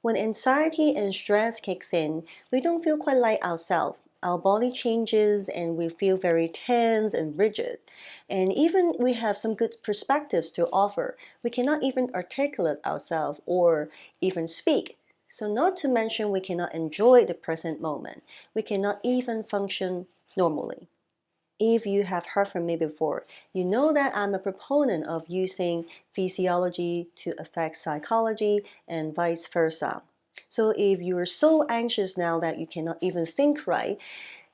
When anxiety and stress kicks in, we don't feel quite like ourselves. Our body changes and we feel very tense and rigid. And even we have some good perspectives to offer, we cannot even articulate ourselves or even speak. So not to mention we cannot enjoy the present moment. We cannot even function normally. If you have heard from me before, you know that I'm a proponent of using physiology to affect psychology and vice versa. So if you are so anxious now that you cannot even think right,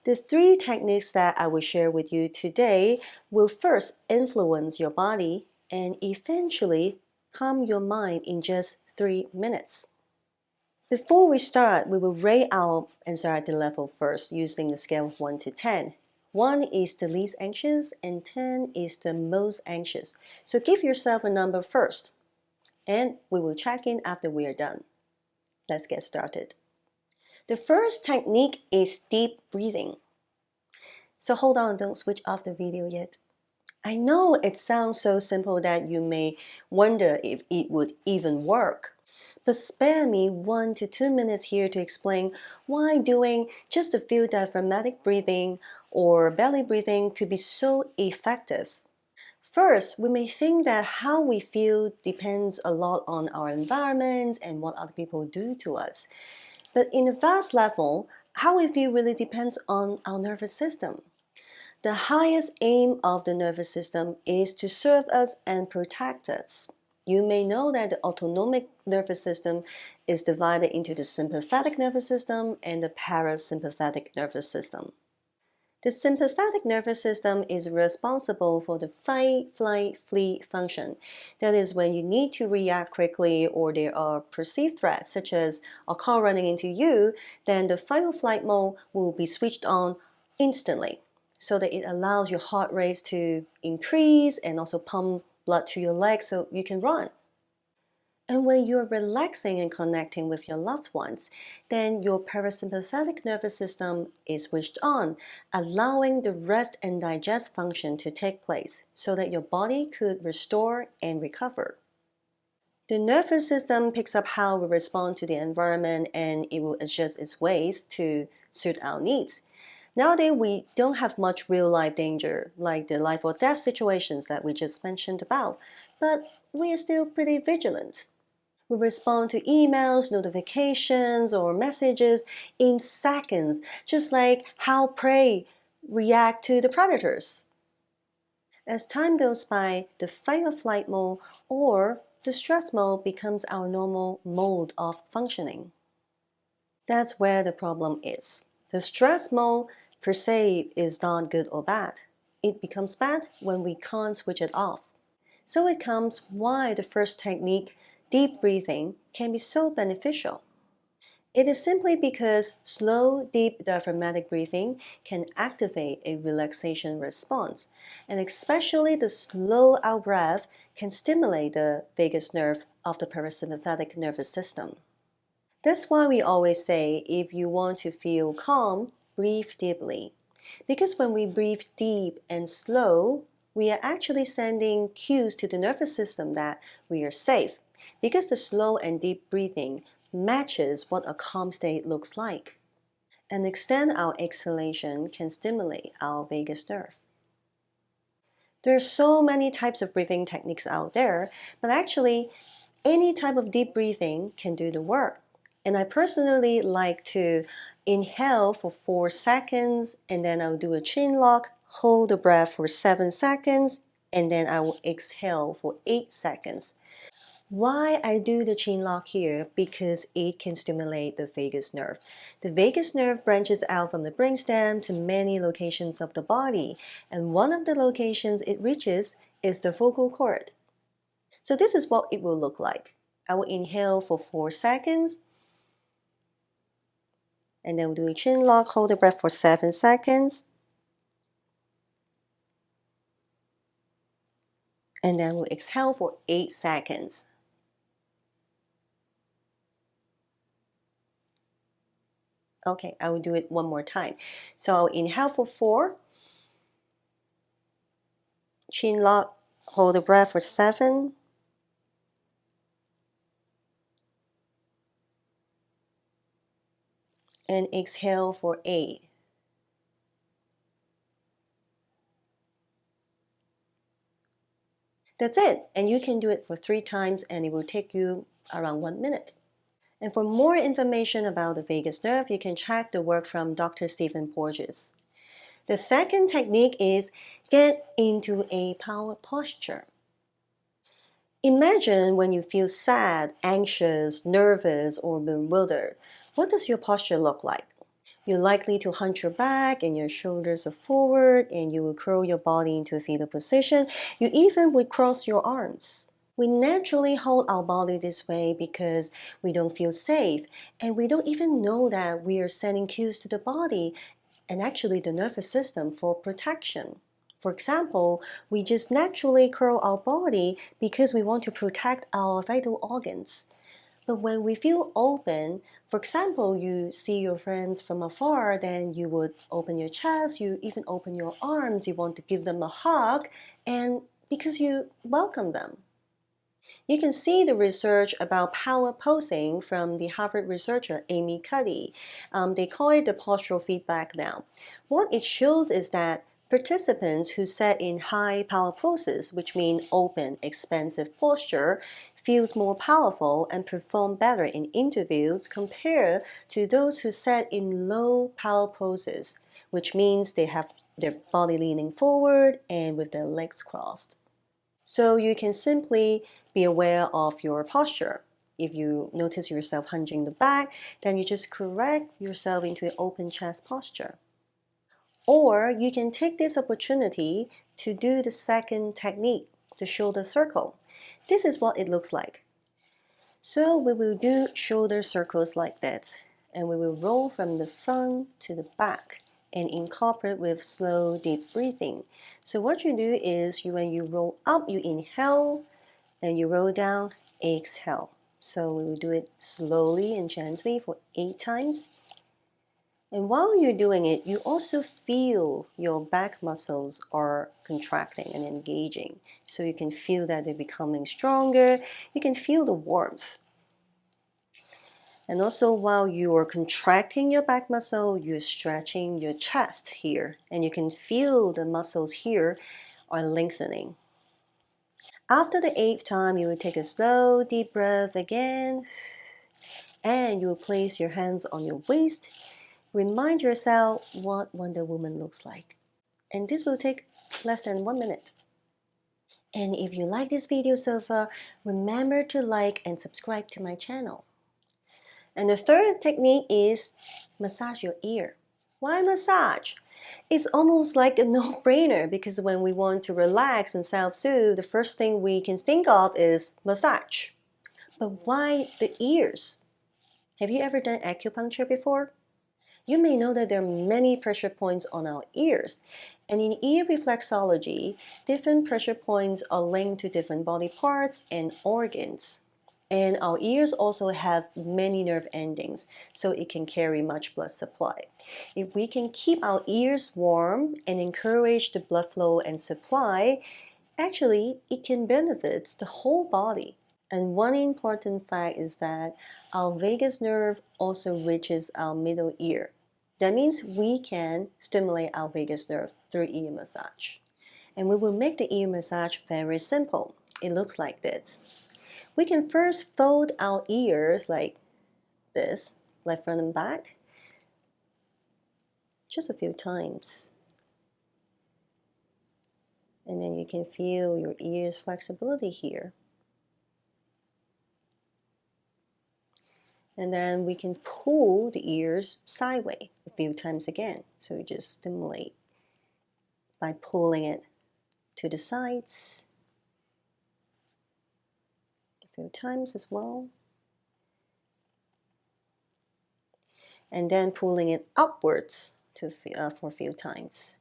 the three techniques that I will share with you today will first influence your body and eventually calm your mind in just 3 minutes. Before we start, we will rate our anxiety level first using the scale of 1 to 10. 1 is the least anxious and 10 is the most anxious. So give yourself a number first and we will check in after we are done. Let's get started. The first technique is deep breathing. So hold on, don't switch off the video yet. I know it sounds so simple that you may wonder if it would even work. But spare me 1 to 2 minutes here to explain why doing just a few diaphragmatic breathing or belly breathing could be so effective. First, we may think that how we feel depends a lot on our environment and what other people do to us. But in a vast level, how we feel really depends on our nervous system. The highest aim of the nervous system is to serve us and protect us. You may know that the autonomic nervous system is divided into the sympathetic nervous system and the parasympathetic nervous system. The sympathetic nervous system is responsible for the fight, flight, flee function. That is when you need to react quickly or there are perceived threats such as a car running into you, then the fight or flight mode will be switched on instantly so that it allows your heart rate to increase and also pump blood to your legs so you can run. And when you're relaxing and connecting with your loved ones, then your parasympathetic nervous system is switched on, allowing the rest and digest function to take place so that your body could restore and recover. The nervous system picks up how we respond to the environment and it will adjust its ways to suit our needs. Nowadays, we don't have much real life danger like the life or death situations that we just mentioned about, but we are still pretty vigilant. We respond to emails, notifications, or messages in seconds, just like how prey react to the predators. As time goes by, the fight or flight mode or the stress mode becomes our normal mode of functioning. That's where the problem is. The stress mode per se is not good or bad. It becomes bad when we can't switch it off. So it comes why the first technique, deep breathing, can be so beneficial. It is simply because slow, deep diaphragmatic breathing can activate a relaxation response, and especially the slow out breath can stimulate the vagus nerve of the parasympathetic nervous system. That's why we always say if you want to feel calm, breathe deeply. Because when we breathe deep and slow, we are actually sending cues to the nervous system that we are safe. Because the slow and deep breathing matches what a calm state looks like. And extend our exhalation can stimulate our vagus nerve. There are so many types of breathing techniques out there, but actually, any type of deep breathing can do the work. And I personally like to inhale for 4 seconds and then I'll do a chin lock, hold the breath for 7 seconds, and then I will exhale for 8 seconds. Why I do the chin lock here? Because it can stimulate the vagus nerve. The vagus nerve branches out from the brainstem to many locations of the body, and one of the locations it reaches is the vocal cord. So this is what it will look like. I will inhale for 4 seconds, and then we'll do a chin lock, hold the breath for 7 seconds, and then we'll exhale for 8 seconds. Okay, I will do it one more time. So I'll inhale for 4, chin lock, hold the breath for 7, and exhale for 8. That's it, and you can do it for 3 times and it will take you around 1 minute. And for more information about the vagus nerve, you can check the work from Dr. Stephen Porges. The second technique is get into a power posture. Imagine when you feel sad, anxious, nervous, or bewildered. What does your posture look like? You're likely to hunch your back and your shoulders are forward, and you will curl your body into a fetal position. You even would cross your arms. We naturally hold our body this way because we don't feel safe, and we don't even know that we are sending cues to the body and actually the nervous system for protection. For example, we just naturally curl our body because we want to protect our vital organs. But when we feel open, for example, you see your friends from afar, then you would open your chest, you even open your arms, you want to give them a hug, and because you welcome them. You can see the research about power posing from the Harvard researcher Amy Cuddy. They call it the postural feedback now. What it shows is that participants who sat in high power poses, which mean open, expansive posture, feels more powerful and perform better in interviews compared to those who sat in low power poses, which means they have their body leaning forward and with their legs crossed. So you can simply be aware of your posture. If you notice yourself hunching the back, then you just correct yourself into an open chest posture. Or you can take this opportunity to do the second technique, the shoulder circle. This is what it looks like. So we will do shoulder circles like that, and we will roll from the front to the back and incorporate with slow, deep breathing. So what you do is when you roll up, you inhale, and you roll down, exhale. So we will do it slowly and gently for 8 times. And while you're doing it, you also feel your back muscles are contracting and engaging. So you can feel that they're becoming stronger. You can feel the warmth. And also while you are contracting your back muscle, you're stretching your chest here. And you can feel the muscles here are lengthening. After the 8th time, you will take a slow, deep breath again. And you will place your hands on your waist. Remind yourself what Wonder Woman looks like. And this will take less than 1 minute. And if you like this video so far, remember to like and subscribe to my channel. And the third technique is massage your ear. Why massage? It's almost like a no-brainer because when we want to relax and self-soothe, the first thing we can think of is massage. But why the ears? Have you ever done acupuncture before? You may know that there are many pressure points on our ears. And in ear reflexology, different pressure points are linked to different body parts and organs. And our ears also have many nerve endings, so it can carry much blood supply. If we can keep our ears warm and encourage the blood flow and supply, actually, it can benefit the whole body. And one important fact is that our vagus nerve also reaches our middle ear. That means we can stimulate our vagus nerve through ear massage. And we will make the ear massage very simple. It looks like this. We can first fold our ears like this, like front and back, just a few times. And then you can feel your ears' flexibility here. And then we can pull the ears sideways a few times again. So we just stimulate by pulling it to the sides a few times as well. And then pulling it upwards for a few times.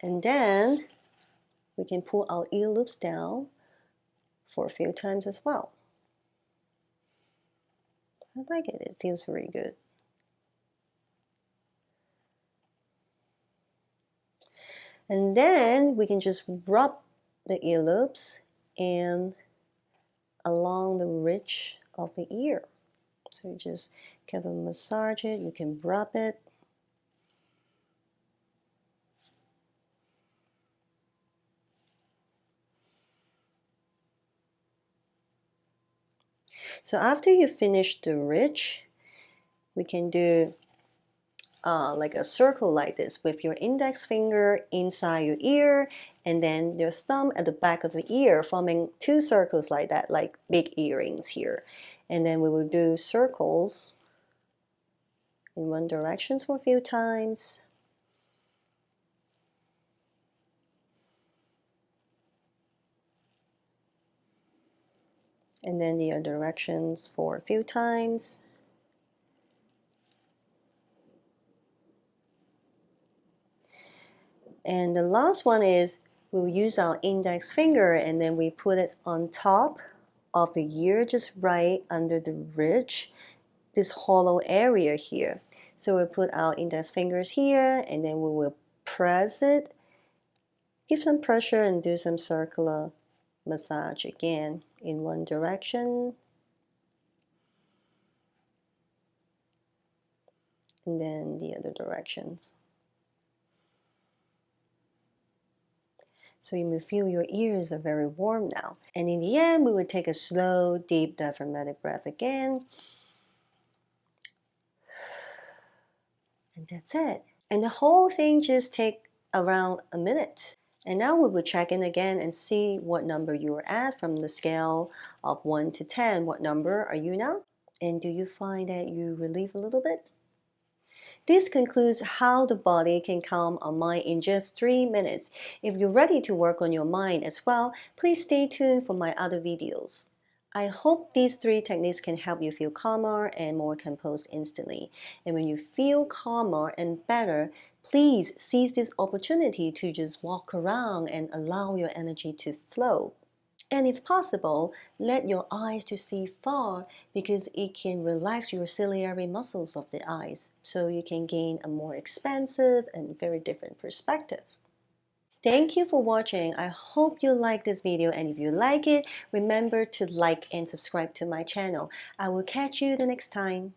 And then we can pull our ear loops down for a few times as well. I like it, it feels very good. And then we can just rub the ear loops and along the ridge of the ear. So you just kind of massage it, you can rub it. So after you finish the ridge, we can do like a circle like this with your index finger inside your ear and then your thumb at the back of the ear, forming two circles like that, like big earrings here. And then we will do circles in one direction for a few times. And then the other directions for a few times. And the last one is we'll use our index finger and then we put it on top of the ear, just right under the ridge, this hollow area here. So we'll put our index fingers here and then we will press it, give some pressure and do some circular massage again in one direction and then the other directions. So you may feel your ears are very warm now. And in the end, we would take a slow, deep diaphragmatic breath again. And that's it. And the whole thing just take around a minute. And now we will check in again and see what number you are at from the scale of 1 to 10. What number are you now? And do you find that you relieve a little bit? This concludes how the body can calm our mind in just 3 minutes. If you're ready to work on your mind as well, please stay tuned for my other videos. I hope these 3 techniques can help you feel calmer and more composed instantly. And when you feel calmer and better, please seize this opportunity to just walk around and allow your energy to flow. And if possible, let your eyes to see far because it can relax your ciliary muscles of the eyes so you can gain a more expansive and very different perspectives. Thank you for watching. I hope you like this video, and if you like it, remember to like and subscribe to my channel. I will catch you the next time.